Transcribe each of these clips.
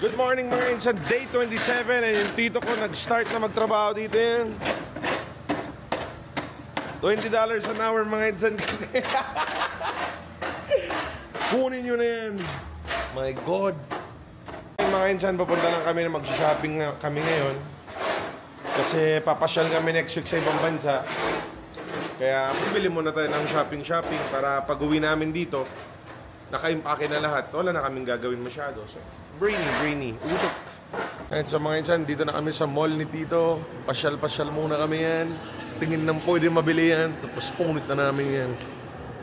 Good morning mga insan, day 27 and yung tito ko nag-start na magtrabaho dito yan. $20 an hour mga insan. Kunin nyo na yan. My God. Mga insan, papunta lang kami na mag-shopping na kami ngayon. Kasi papasyal kami next week sa ibang bansa. Kaya bibili muna tayo ng shopping para pag-uwi namin dito, naka-impake na lahat. Wala na kaming gagawin masyado. So, brainy. Utok. Ngayon sa mga insan, dito na kami sa mall ni Tito. Pasyal muna kami yan. Tingin ng pwede mabili yan. Tapos punit na namin yan.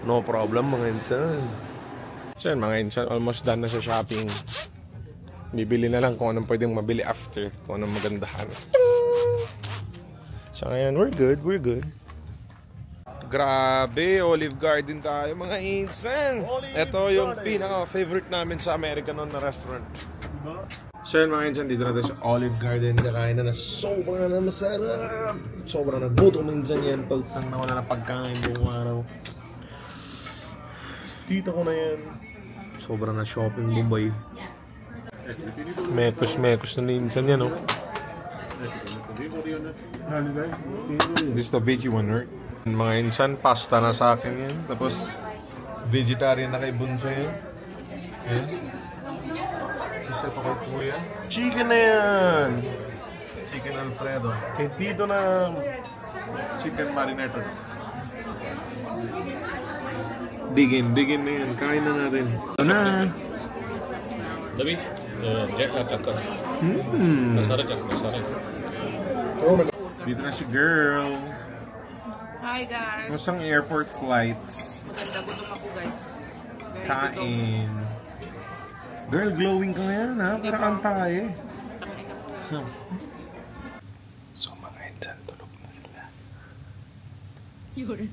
No problem mga insan. So yan mga insan, almost done na sa shopping. Bibili na lang kung anong pwedeng mabili after. Kung anong magandahan. So ngayon, we're good. Grabe, Olive Garden tayo mga insan. Ito yung pinaka-favorite namin sa American na restaurant. So yun mga insan, dito natin sa Olive Garden. Kakain na sobrang na masarap. Sobrang nagutom minsan yan. Pagtang na wala na pagkain buong araw. Tita ko na yan. Sobrang na shopping Mumbai. Mekos na minsan yan, oh. This is the veggie one, right? Mga insan, pasta na sa akin yan. Tapos, vegetarian na kay Bunso yan. Yan. Isa pa kay Kuya. Chicken na yan! Chicken Alfredo. Kay Tito na chicken marinated. Digin na yan. Kain na natin. Ito na! Dabi, Jack at Chakar. Masarap. Dito na si girl. Hi guys. Masang airport flights. Gutom ako guys. Kain. Girl, glowing ka yan ha? Para kang tayo. So mga insan, tulog na sila. Yun.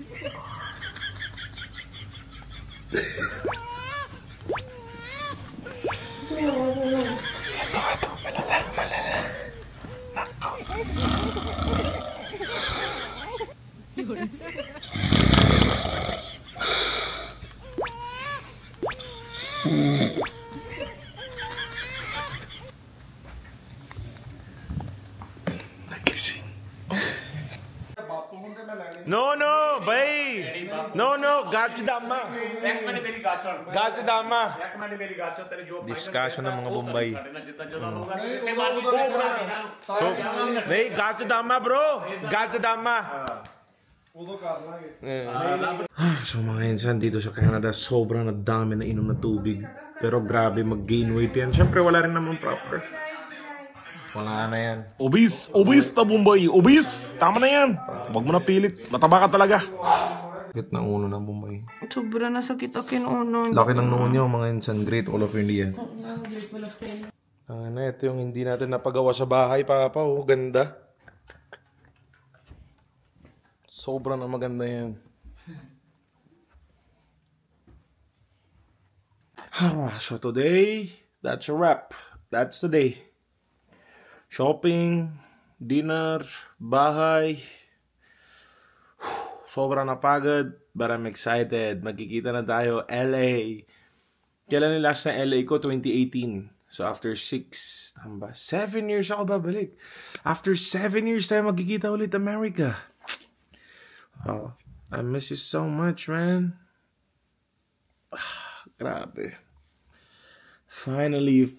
Ito, malala. Nakaw. Yun. Nagising. No, bhai. No, gachidama. Discussion ng mga Bombay. So, bhai, gachidama bro. Gachidama. So mga insan, dito sa Canada, sobrang dami na inom na tubig. Pero grabe, mag-gain weight yan. Siyempre, wala rin naman proper. Wala na yan. Obese na Bombay. Obese. Tama na yan. Huwag mo na pilit. Mataba ka talaga. Sakit ng uno ng Bombay. Sobra na sakit akin uno. Laki ng noon niyo, mga insan. Great All of India. Ito yung hindi natin napagawa sa bahay, Papa. Oh, ganda. Sobrang na maganda yan. So today, that's a wrap. That's the day. Shopping, dinner, bahay. Sobrang napagod, but I'm excited. Magkikita na tayo, LA. Kailan yung last na LA ko? 2018. So after 7 years ako babalik. After 7 years tayo magkikita ulit America. Oh, I miss you so much, man. Grabe. Finally.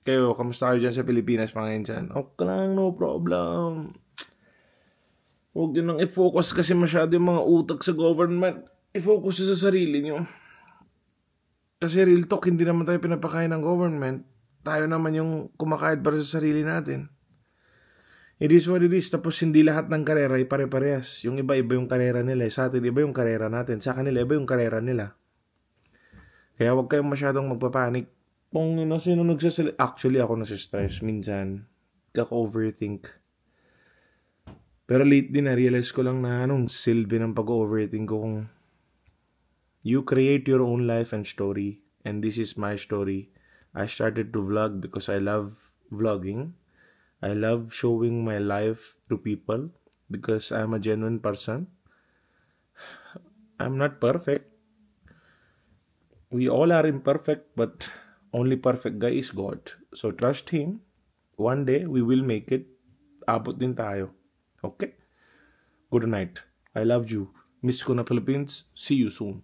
Kayo, kamusta kayo dyan sa Pilipinas, mga insan? Okay lang, no problem. Huwag nyo nang i-focus kasi masyado yung mga utak sa government. I-focus sa sarili nyo. Kasi real talk, hindi naman tayo pinapakain ng government. Tayo naman yung kumakayad para sa sarili natin. It is what it is. Tapos hindi lahat ng karera ay pare-parehas. Yung iba-iba yung karera nila. Sa atin, iba yung karera natin. Sa kanila, iba yung karera nila. Kaya huwag kayong masyadong magpapanik. Kung sino nagsasalita. Actually, ako nasa-stress minsan. Kaka-overthink. Pero lately, na-realize ko lang na anong silbi ng pag-overthink ko kung you create your own life and story. And this is my story. I started to vlog because I love vlogging. I love showing my life to people because I'm a genuine person. I'm not perfect. We all are imperfect, but only perfect guy is God. So trust Him. One day, we will make it. Abot din tayo. Okay? Good night. I love you. Miss ko na Philippines. See you soon.